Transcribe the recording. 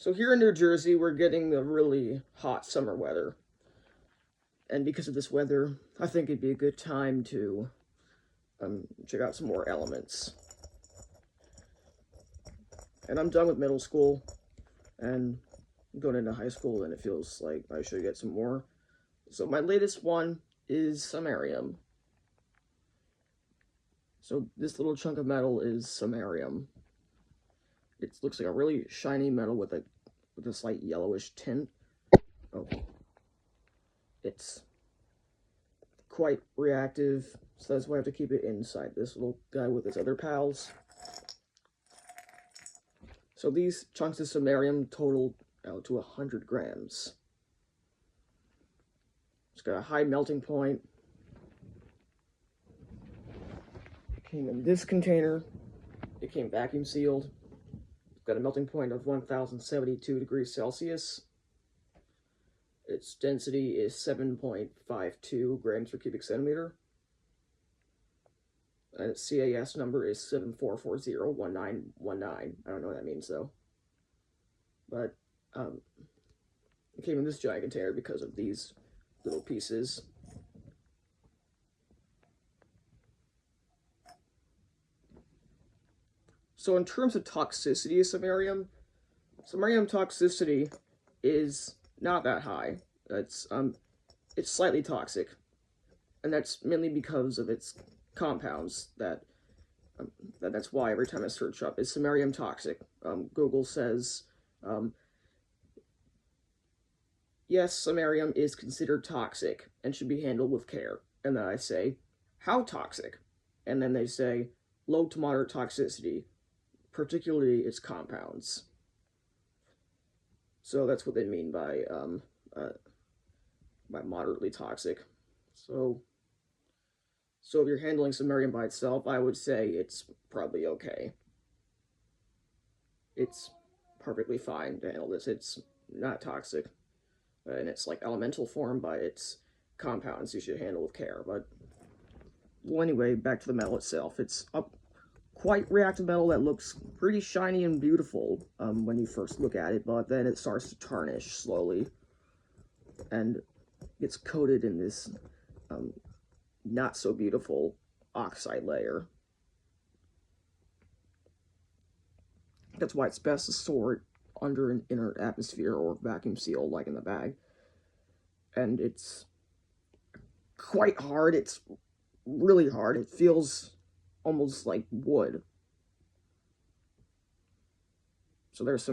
So here in New Jersey, we're getting the really hot summer weather. And because of this weather, I think it'd be a good time to check out some more elements. And I'm done with middle school, and going into high school, and it feels like I should get some more. So my latest one is Samarium. So this little chunk of metal is Samarium. It looks like a really shiny metal with a slight yellowish tint. Oh, it's quite reactive, so that's why I have to keep it inside this little guy with his other pals. So these chunks of samarium total out to 100 grams. It's got a high melting point. It came in this container. It came vacuum sealed. It's got a melting point of 1072 degrees Celsius. Its density is 7.52 grams per cubic centimeter. And its CAS number is 74401919. I don't know what that means, though. But it came in this giant container because of these little pieces. So in terms of toxicity of samarium toxicity is not that high. It's slightly toxic, and that's mainly because of its compounds. That's why every time I search up, is samarium toxic? Google says, yes, samarium is considered toxic and should be handled with care. And then I say, how toxic? And then they say, low to moderate toxicity, particularly its compounds. So that's what they mean by moderately toxic. So if you're handling samarium by itself, I would say it's probably okay. It's perfectly fine to handle this. It's not toxic. And it's like elemental form by its compounds you should handle with care. But, well, anyway, back to the metal itself. It's a quite reactive metal that looks pretty shiny and beautiful when you first look at it, but then it starts to tarnish slowly and gets coated in this not so beautiful oxide layer. That's why it's best to store it under an inert atmosphere or vacuum seal, like in the bag. And it's quite hard. It's really hard. It feels almost like wood. So there's some